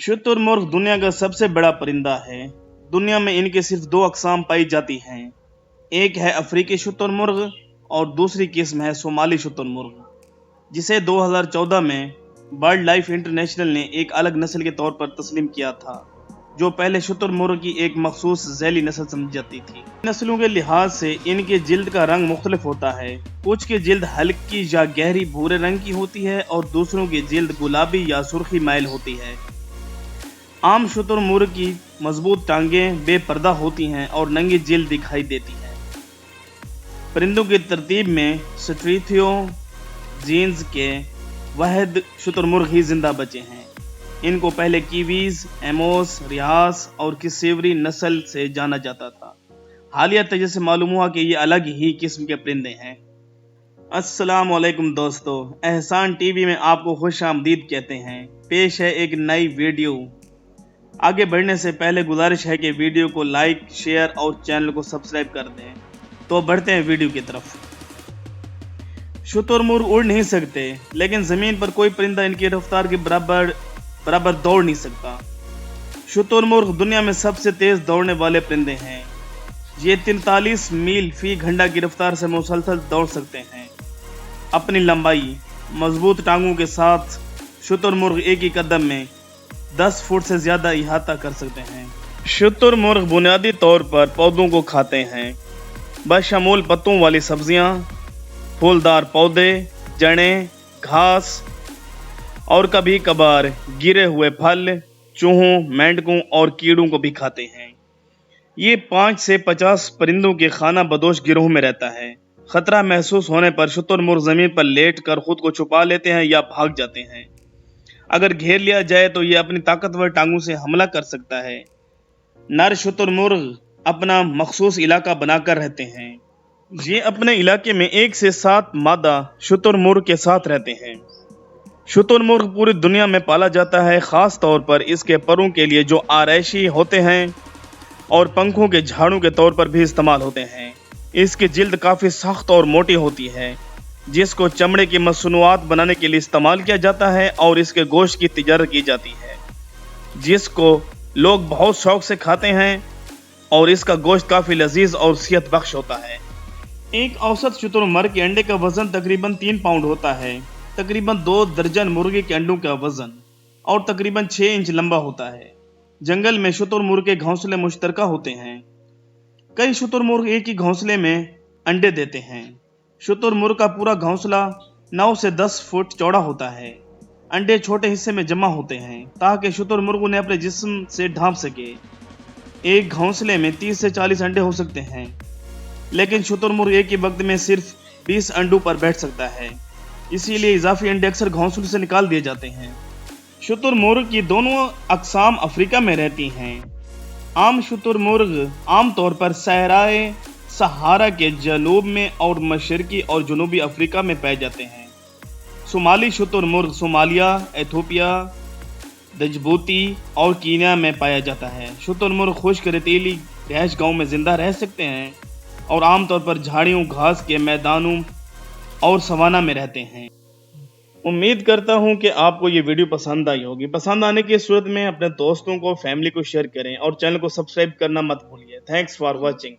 शुतुरमुर्ग दुनिया का सबसे बड़ा परिंदा है। दुनिया में इनके सिर्फ दो अक़साम पाई जाती हैं। एक है अफ्रीकी शुतुरमुर्ग और दूसरी किस्म है सोमाली शुतुरमुर्ग, जिसे 2014 में बर्ड लाइफ इंटरनेशनल ने एक अलग नस्ल के तौर पर तस्लीम किया था, जो पहले शुतुरमुर्ग की एक मखसूस झैली नस्ल समझी जाती थी। नस्लों के लिहाज से इनके जिल्द का रंग मुख्तलिफ होता है। कुछ की जिल्द हल्की या गहरी भूरे रंग की होती है और दूसरों की जिल्द गुलाबी या सुर्खी माइल होती है। आम शुतुरमुर्ग की मजबूत टांगें बेपर्दा होती हैं और नंगी जिल्द दिखाई देती है। परिंदों की तरतीब में स्ट्रीथियो जीन्स के वाहिद शुतुरमुर्ग ही जिंदा बचे हैं। इनको पहले कीवीज, एमोस, रियास और किसेवरी नस्ल से जाना जाता था। हालिया तजर्बे से मालूम हुआ कि ये अलग ही किस्म के परिंदे हैं। अस्सलाम वालेकुम दोस्तों, एहसान टीवी में आपको खुश आमदीद कहते हैं। पेश है एक नई वीडियो। आगे बढ़ने से पहले गुजारिश है कि वीडियो को लाइक, शेयर और चैनल को सब्सक्राइब कर दें। तो बढ़ते हैं वीडियो की तरफ। शुतुरमुर्ग उड़ नहीं सकते, लेकिन ज़मीन पर कोई परिंदा इनकी रफ्तार के बराबर दौड़ नहीं सकता। शुतुरमुर्ग दुनिया में सबसे तेज़ दौड़ने वाले परिंदे हैं। ये 43 मील फी घंटा की रफ्तार से मुसलसल दौड़ सकते हैं। अपनी लंबाई, मजबूत टांगों के साथ शुतुरमुर्ग एक ही कदम में 10 फुट से ज़्यादा इहाता कर सकते हैं। शुतुरमुर्ग बुनियादी तौर पर पौधों को खाते हैं, बशमूल पत्तों वाली सब्जियां, फूलदार पौधे, जड़ें, घास और कभी कभार गिरे हुए फल, चूहों, मेंढकों और कीड़ों को भी खाते हैं। ये 5 से 50 परिंदों के खाना बदोश गिरोह में रहता है। खतरा महसूस होने पर शुतुरमुर्ग जमीन पर लेट कर खुद को छुपा लेते हैं या भाग जाते हैं। अगर घेर लिया जाए तो ये अपनी ताकतवर टांगों से हमला कर सकता है। नर शुतुरमुर्ग अपना मखसूस इलाका बनाकर रहते हैं। ये अपने इलाके में 1 से 7 मादा शुतुरमुर्ग के साथ रहते हैं। शुतुरमुर्ग पूरी दुनिया में पाला जाता है, खास तौर पर इसके परों के लिए जो आरैशी होते हैं और पंखों के झाड़ू के तौर पर भी इस्तेमाल होते हैं। इसकी जिल्द काफ़ी सख्त और मोटी होती है, जिसको चमड़े की मसनूआत बनाने के लिए इस्तेमाल किया जाता है और इसके गोश्त की तिजारत की जाती है, जिसको लोग बहुत शौक से खाते हैं और इसका गोश्त काफ़ी लजीज और सेहत बख्श होता है। एक औसत शुतुरमुर्ग के अंडे का वजन तकरीबन 3 पाउंड होता है। तकरीबन 2 दर्जन मुर्गी के अंडों का वजन और तकरीबन 6 इंच लंबा होता है। जंगल में शुतुरमुर्ग के घोंसले मुश्तरका होते हैं। कई शुतुरमुर्ग एक ही घोंसले में अंडे देते हैं। शुतुरमुर्ग का पूरा घोंसला 9 से 10 फुट चौड़ा होता है। अंडे छोटे हिस्से में जमा होते हैं ताकि शुतुरमुर्ग उन्हें अपने जिस्म से ढांप सके। एक घोंसले में 30 से 40 अंडे हो सकते हैं, लेकिन शुतुरमुर्ग एक ही वक्त में सिर्फ 20 अंडों पर बैठ सकता है। इसीलिए इजाफी अंडे अक्सर घोंसलों से निकाल दिए जाते हैं। शुतुरमुर्ग की दोनों अक़साम अफ्रीका में रहती हैं। आम शुतुरमुर्ग आमतौर पर सहराए सहारा के जनूब में और मशरकी और जनूबी अफ्रीका में पाए जाते हैं। सोमाली शुतुरमुर्ग सोमालिया, एथियोपिया, दजबूती और कीनिया में पाया जाता है। शुतुरमुर्ग खुश्क रेतीली रिहाइश गाहों में जिंदा रह सकते हैं और आमतौर पर झाड़ियों, घास के मैदानों और सवाना में रहते हैं। उम्मीद करता हूं कि आपको ये वीडियो पसंद आई होगी। पसंद आने की सूरत में अपने दोस्तों को, फैमिली को शेयर करें और चैनल को सब्सक्राइब करना मत भूलिए। Thanks for watching.